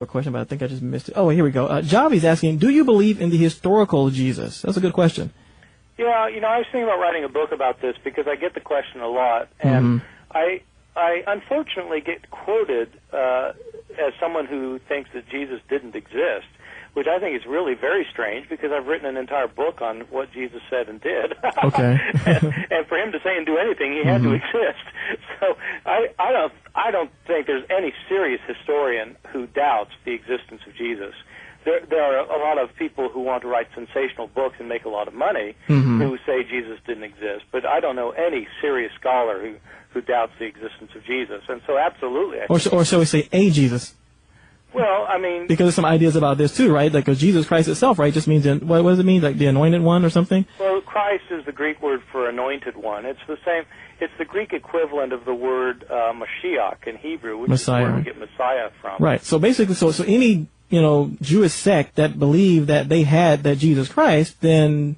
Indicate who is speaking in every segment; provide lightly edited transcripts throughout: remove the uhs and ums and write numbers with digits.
Speaker 1: a question, but I think I just missed it. Oh, here we go. Javi's asking, do you believe in the historical Jesus? That's a good question.
Speaker 2: Yeah, I was thinking about writing a book about this because I get the question a lot, and I unfortunately get quoted as someone who thinks that Jesus didn't exist, which I think is really very strange because I've written an entire book on what Jesus said and did.
Speaker 1: Okay.
Speaker 2: and for him to say and do anything, he had to exist. So I don't think there's any serious historian who doubts the existence of Jesus. There are a lot of people who want to write sensational books and make a lot of money who say Jesus didn't exist, but I don't know any serious scholar who doubts the existence of Jesus. And so absolutely.
Speaker 1: Or shall we say a Jesus?
Speaker 2: Well, I mean...
Speaker 1: Because there's some ideas about this too, right? Like, 'cause Jesus Christ itself, right, just means, what does it mean? Like the anointed one or something?
Speaker 2: Well, Christ is the Greek word for anointed one. It's the same, it's the Greek equivalent of the word Mashiach in Hebrew, which
Speaker 1: Messiah.
Speaker 2: is where we get Messiah from.
Speaker 1: Right. So basically, so any, Jewish sect that believed that they had that Jesus Christ, then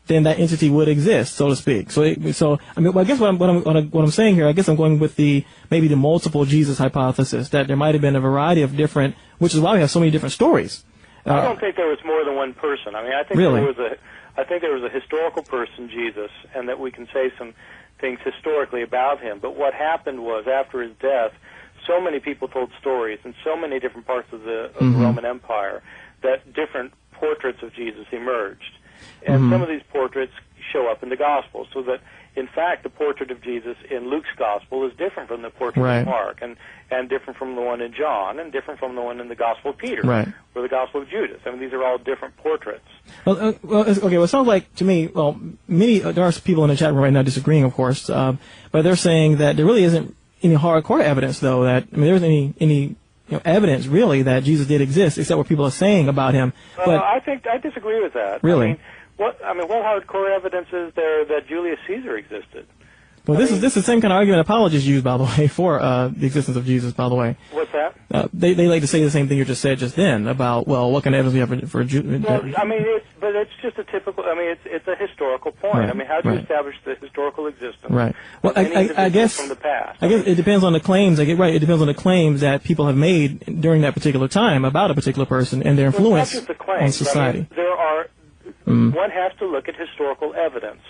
Speaker 1: that entity would exist, so to speak. So I mean, I guess what I'm saying here, I guess I'm going with maybe the multiple Jesus hypothesis, that there might have been a variety of different, which is why we have so many different stories.
Speaker 2: I don't think there was more than one person. I mean, I think
Speaker 1: really?
Speaker 2: there was a historical person, Jesus, and that we can say some things historically about him. But what happened was, after his death, so many people told stories in so many different parts of the Roman Empire that different portraits of Jesus emerged. And some of these portraits show up in the Gospels, so that, in fact, the portrait of Jesus in Luke's Gospel is different from the portrait of Mark, and different from the one in John, and different from the one in the Gospel of Peter, or the Gospel of Judas. I mean, these are all different portraits.
Speaker 1: Well, it sounds like, to me, there are people in the chat room right now disagreeing, of course, but they're saying that there really isn't any hardcore evidence, though, there isn't any evidence, really, that Jesus did exist, except what people are saying about him. But
Speaker 2: I disagree with that.
Speaker 1: Really?
Speaker 2: What hardcore evidence is there that Julius Caesar existed?
Speaker 1: Well, this is the same kind of argument apologists use, by the way, for the existence of Jesus, by the way.
Speaker 2: What's that?
Speaker 1: They like to say the same thing you just said just then about, well, what kind of evidence we have for Judas?
Speaker 2: Well, I mean, it's just a typical, it's a historical point.
Speaker 1: Right.
Speaker 2: I mean, how do you establish the historical existence
Speaker 1: Well,
Speaker 2: of any
Speaker 1: I guess
Speaker 2: from the past?
Speaker 1: I guess it depends on the claims. It depends on the claims that people have made during that particular time about a particular person and their influence on society.
Speaker 2: I mean, there are. One has to look at historical evidence,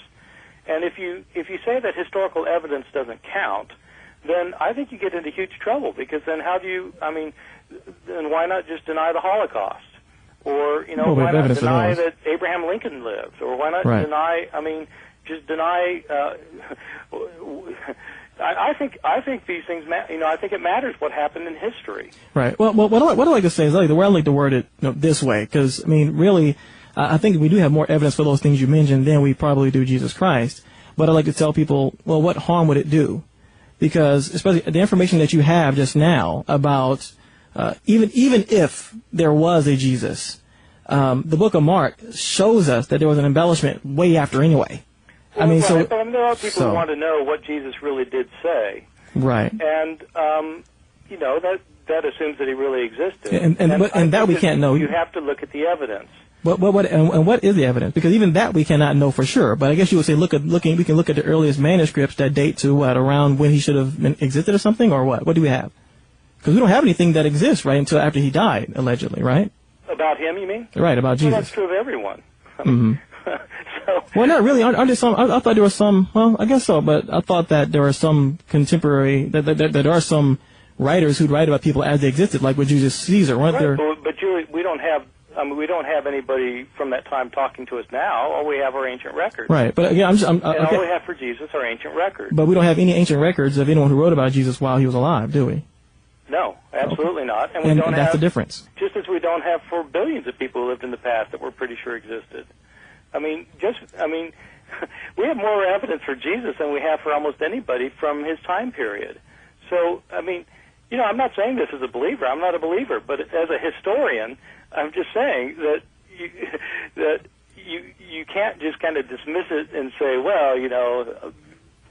Speaker 2: and if you say that historical evidence doesn't count, then I think you get into huge trouble, because then how do you? I mean, then why not just deny the Holocaust, or why not deny that Abraham Lincoln lived, or why not deny? I mean, just deny. I think these things. I think it matters what happened in history.
Speaker 1: Right. Well, what I like to say is the way I like to word it this way, because I mean, really. I think we do have more evidence for those things you mentioned than we probably do Jesus Christ. But I like to tell people, well, what harm would it do? Because especially the information that you have just now about even if there was a Jesus, the book of Mark shows us that there was an embellishment way after anyway.
Speaker 2: Well, I mean, but there are people who want to know what Jesus really did say.
Speaker 1: Right.
Speaker 2: And that assumes that he really existed.
Speaker 1: And that we can't know.
Speaker 2: You have to look at the evidence.
Speaker 1: What is the evidence? Because even that we cannot know for sure. But I guess you would say we can look at the earliest manuscripts that date to around when he should have existed or something, or what? What do we have? Because we don't have anything that exists until after he died, allegedly, right?
Speaker 2: About him, you mean?
Speaker 1: Right, about Jesus.
Speaker 2: Well, that's true of everyone.
Speaker 1: Well, not really. Aren't there some? I thought there were some. Well, I guess so. But I thought that there were some contemporary. That there are some writers who'd write about people as they existed, like with Julius Caesar, weren't there?
Speaker 2: But Julie, we don't have anybody from that time talking to us now. All we have are ancient records.
Speaker 1: Right, but again,
Speaker 2: all we have for Jesus are ancient records.
Speaker 1: But we don't have any ancient records of anyone who wrote about Jesus while he was alive, do we?
Speaker 2: No, absolutely not. And
Speaker 1: that's the difference.
Speaker 2: Just as we don't have for billions of people who lived in the past that we're pretty sure existed. I mean, we have more evidence for Jesus than we have for almost anybody from his time period. So, I mean, I'm not saying this as a believer. I'm not a believer, but as a historian, I'm just saying that you can't just kind of dismiss it and say, well,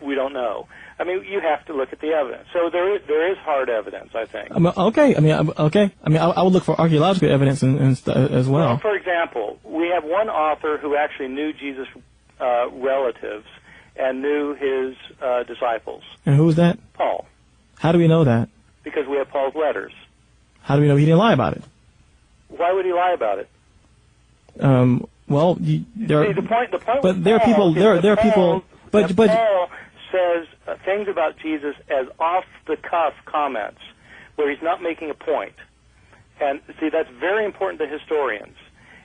Speaker 2: we don't know. I mean, you have to look at the evidence. So there is hard evidence, I think.
Speaker 1: Okay. I would look for archaeological evidence as well.
Speaker 2: For example, we have one author who actually knew Jesus' relatives and knew his disciples.
Speaker 1: And who was that?
Speaker 2: Paul.
Speaker 1: How do we know that?
Speaker 2: Because we have Paul's letters.
Speaker 1: How do we know he didn't lie about it?
Speaker 2: Why would he lie about it?
Speaker 1: Well, there.
Speaker 2: See, the point.
Speaker 1: But there are people. There are people. But
Speaker 2: Paul says things about Jesus as off-the-cuff comments, where he's not making a point. And see, that's very important to historians.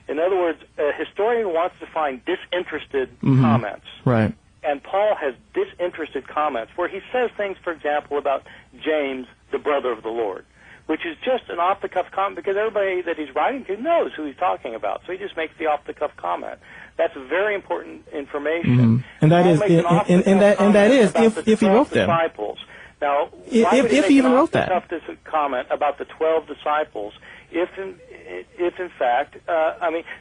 Speaker 2: In other words, a historian wants to find disinterested comments.
Speaker 1: Right.
Speaker 2: And Paul has disinterested comments where he says things, for example, about James, the brother of the Lord, which is just an off-the-cuff comment because everybody that he's writing to knows who he's talking about. So he just makes the off-the-cuff comment. That's very important information.
Speaker 1: And that is, and that is if he wrote them.
Speaker 2: Disciples. Now,
Speaker 1: if he even wrote that
Speaker 2: comment about the 12 disciples, if in fact,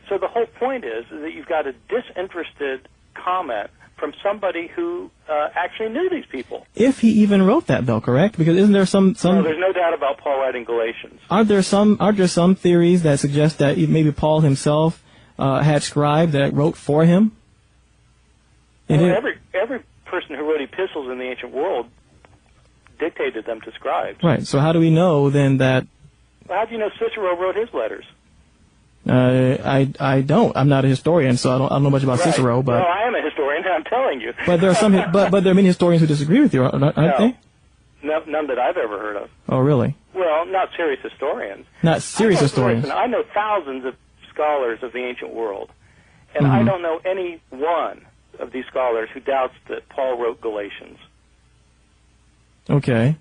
Speaker 2: so the whole point is that you've got a disinterested comment from somebody who actually knew these people.
Speaker 1: If he even wrote that, though, correct? Because isn't there some?
Speaker 2: No, there's no doubt about Paul writing Galatians.
Speaker 1: Are there some theories that suggest that maybe Paul himself had scribes that wrote for him?
Speaker 2: Well, every person who wrote epistles in the ancient world dictated them to scribes.
Speaker 1: Right. So how do we know then that?
Speaker 2: Well, how do you know Cicero wrote his letters?
Speaker 1: I don't. I'm not a historian, so I don't know much about Cicero. But
Speaker 2: no, I am a historian. I'm telling you.
Speaker 1: But there are some. but there are many historians who disagree with you, aren't they?
Speaker 2: No, none that I've ever heard of.
Speaker 1: Oh, really?
Speaker 2: Well, not serious historians.
Speaker 1: Not serious historians.
Speaker 2: Listen, I know thousands of scholars of the ancient world, and I don't know any one of these scholars who doubts that Paul wrote Galatians.
Speaker 1: Okay.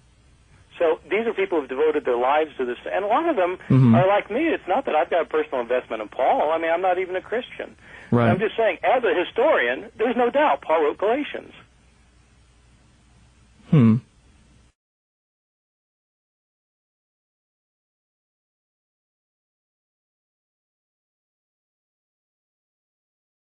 Speaker 2: So these are people who've devoted their lives to this, and a lot of them are like me. It's not that I've got a personal investment in Paul. I mean, I'm not even a Christian.
Speaker 1: Right.
Speaker 2: I'm just saying, as a historian, there's no doubt Paul wrote Galatians.